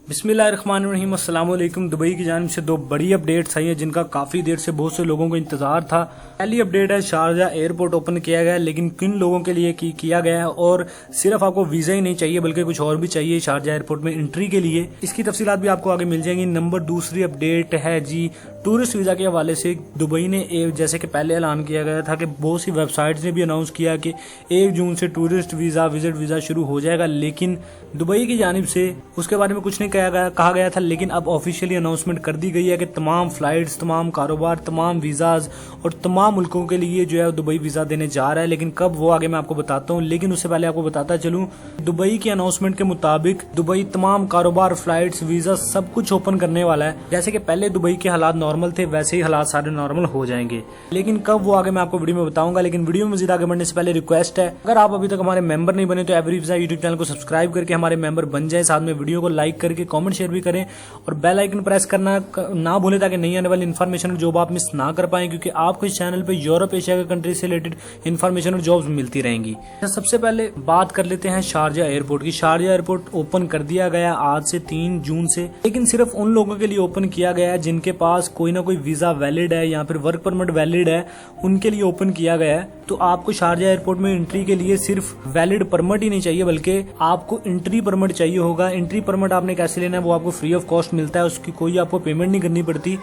बिस्मिल्लाहिर्रहमानिर्रहीम अस्सलाम वालेकुम। दुबई की जानिब से दो बड़ी अपडेट्स आई हैं जिनका काफ़ी देर से बहुत से लोगों को इंतजार था। पहली अपडेट है शारजा एयरपोर्ट ओपन किया गया है, लेकिन किन लोगों के लिए किया गया है और सिर्फ आपको वीज़ा ही नहीं चाहिए बल्कि कुछ और भी चाहिए शारजा एयरपोर्ट में एंट्री के लिए। इसकी तफसीलात भी आपको आगे मिल जाएंगी। नंबर दूसरी अपडेट है जी टूरिस्ट वीज़ा के हवाले से दुबई ने जैसे कि पहले ऐलान किया गया था कि बहुत सी वेबसाइट्स ने भी अनाउंस किया कि 1 जून से टूरिस्ट वीज़ा विजिट वीज़ा शुरू हो जाएगा, लेकिन दुबई की जानिब से उसके बारे में कुछ नहीं कहा गया था। लेकिन अब ऑफिशियली अनाउंसमेंट कर दी गई है कि तमाम फ्लाइट्स, तमाम कारोबार, तमाम वीज़ाज और तमाम मुल्कों के लिए जो है दुबई वीज़ा देने जा रहा है। लेकिन कब वो आगे मैं आपको बताता हूँ, लेकिन उससे पहले आपको बताता चलूँ दुबई के अनाउंसमेंट के मुताबिक दुबई तमाम कारोबार, फ्लाइट्स, वीज़ा सब कुछ ओपन करने वाला है। जैसे कि पहले दुबई के हालात नॉर्मल थे वैसे ही हालात सारे नॉर्मल हो जाएंगे, लेकिन कब वो आगे मैं आपको वीडियो में बताऊंगा। लेकिन वीडियो में मजीद आगे बढ़ने से पहले रिक्वेस्ट है, अगर आप अभी तक हमारे मेंबर नहीं बने तो एवरी वीज़ा यूट्यूब चैनल को सब्सक्राइब करके हमारे मेंबर बन जाए। साथ में वीडियो को लाइक करके कमेंट शेयर भी करें और बेल आइकन प्रेस करना ना भूलें ताकि नई आने वाली इन्फॉर्मेशन और जॉब आप मिस ना कर पाएं, क्योंकि आपको इस चैनल पे यूरोप एशिया के कंट्री से रिलेटेड इन्फॉर्मेशन और जॉब्स मिलती रहेंगी। सबसे पहले बात कर लेते हैं शारजा एयरपोर्ट की। शारजा एयरपोर्ट ओपन कर दिया गया आज से 3 जून से, लेकिन सिर्फ उन लोगों के लिए ओपन किया गया है जिनके पास कोई ना कोई वीजा वैलिड है या फिर वर्क परमिट वैलिड है, उनके लिए ओपन किया गया है। तो आपको शारजा एयरपोर्ट में एंट्री के लिए सिर्फ वैलिड परमिट ही नहीं चाहिए बल्कि आपको एंट्री परमिट चाहिए होगा। एंट्री परमिट आपने कैसे लेना है वो आपको फ्री ऑफ कॉस्ट मिलता है, उसकी कोई आपको पेमेंट नहीं करनी पड़ती।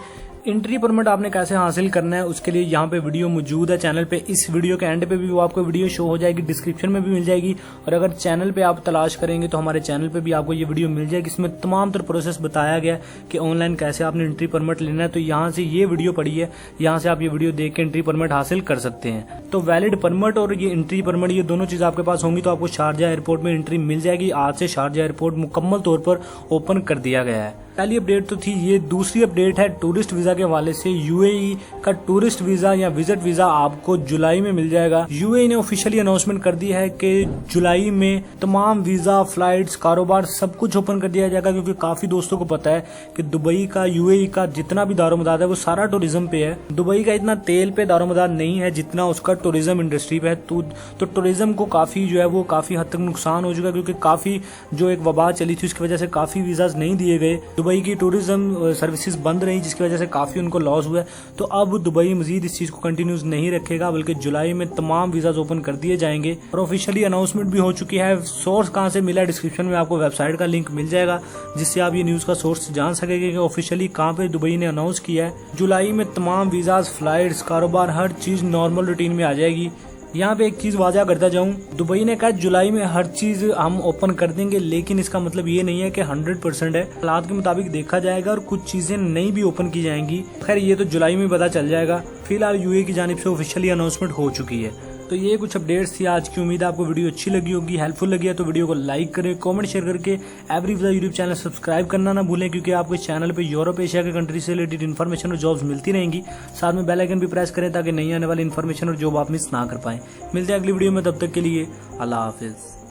एंट्री परमिट आपने कैसे हासिल करना है उसके लिए यहाँ पे वीडियो मौजूद है चैनल पे। इस वीडियो के एंड पे भी वो आपको वीडियो शो हो जाएगी, डिस्क्रिप्शन में भी मिल जाएगी, और अगर चैनल पे आप तलाश करेंगे तो हमारे चैनल पे भी आपको ये वीडियो मिल जाएगी। इसमें तमाम तरह प्रोसेस बताया गया कि ऑनलाइन कैसे आपने एंट्री परमिट लेना है। तो यहाँ से ये वीडियो पढ़ी है, यहाँ से आप ये वीडियो देख के एंट्री परमिट हासिल कर सकते हैं। तो वैलिड परमिट और ये एंट्री परमिट ये दोनों चीज आपके पास होंगी तो आपको शारजा एयरपोर्ट में एंट्री मिल जाएगी। आज से शारजा एयरपोर्ट मुकम्मल तौर पर ओपन कर दिया गया है। पहली अपडेट तो थी ये। दूसरी अपडेट है टूरिस्ट वीजा के हवाले से। यूएई का टूरिस्ट वीजा या विजिट वीजा आपको जुलाई में मिल जाएगा। यूएई ने ऑफिशियली अनाउंसमेंट कर दी है कि जुलाई में तमाम वीजा, फ्लाइट्स, कारोबार सब कुछ ओपन कर दिया जाएगा, क्योंकि काफी दोस्तों को पता है कि दुबई का, यूएई का जितना भी दारोमदार है वो सारा टूरिज्म पे है। दुबई का इतना तेल पे दारोमदार नहीं है जितना उसका टूरिज्म इंडस्ट्री पे है। तो टूरिज्म को काफी जो है वो काफी हद तक नुकसान हो चुका है, क्योंकि काफी जो एक वबा चली थी उसकी वजह से काफी वीजाज नहीं दिए गए। दुबई की टूरिज्म सर्विसेज बंद रही जिसकी वजह से काफी उनको लॉस हुआ है। तो अब दुबई मजीद इस चीज को कंटिन्यूस नहीं रखेगा बल्कि जुलाई में तमाम वीजाज ओपन कर दिए जाएंगे और ऑफिशियली अनाउंसमेंट भी हो चुकी है। सोर्स कहां से मिला, डिस्क्रिप्शन में आपको वेबसाइट का लिंक मिल जाएगा जिससे आप ये न्यूज का सोर्स जान सकेंगे कि ऑफिशियली कहां पे दुबई ने अनाउंस किया है। जुलाई में तमाम वीजाज, फ्लाइट्स, कारोबार हर चीज नॉर्मल रूटीन में आ जाएगी। यहाँ पे एक चीज वाजा करता जाऊं, दुबई ने कहा जुलाई में हर चीज हम ओपन कर देंगे, लेकिन इसका मतलब ये नहीं है कि 100% है। हालात के मुताबिक देखा जाएगा और कुछ चीजें नहीं भी ओपन की जाएंगी। खैर ये तो जुलाई में पता चल जाएगा। फिलहाल यूएई की जानिब से ऑफिशियली अनाउंसमेंट हो चुकी है। तो ये कुछ अपडेट्स थी आज की। उम्मीद है आपको वीडियो अच्छी लगी होगी, हेल्पफुल लगी है तो वीडियो को लाइक करें, कमेंट शेयर करके every visa YouTube channel subscribe करना ना भूलें, क्योंकि आपको इस चैनल पे यूरोप एशिया के कंट्री से रिलेटेड इन्फॉर्मेशन और जॉब्स मिलती रहेंगी। साथ में बेल आइकन भी प्रेस करें ताकि नई आने वाली इन्फॉर्मेशन और जॉब आप मिस ना कर पाएं। मिलते हैं अगली वीडियो में, तब तक के लिए अल्लाह हाफिज।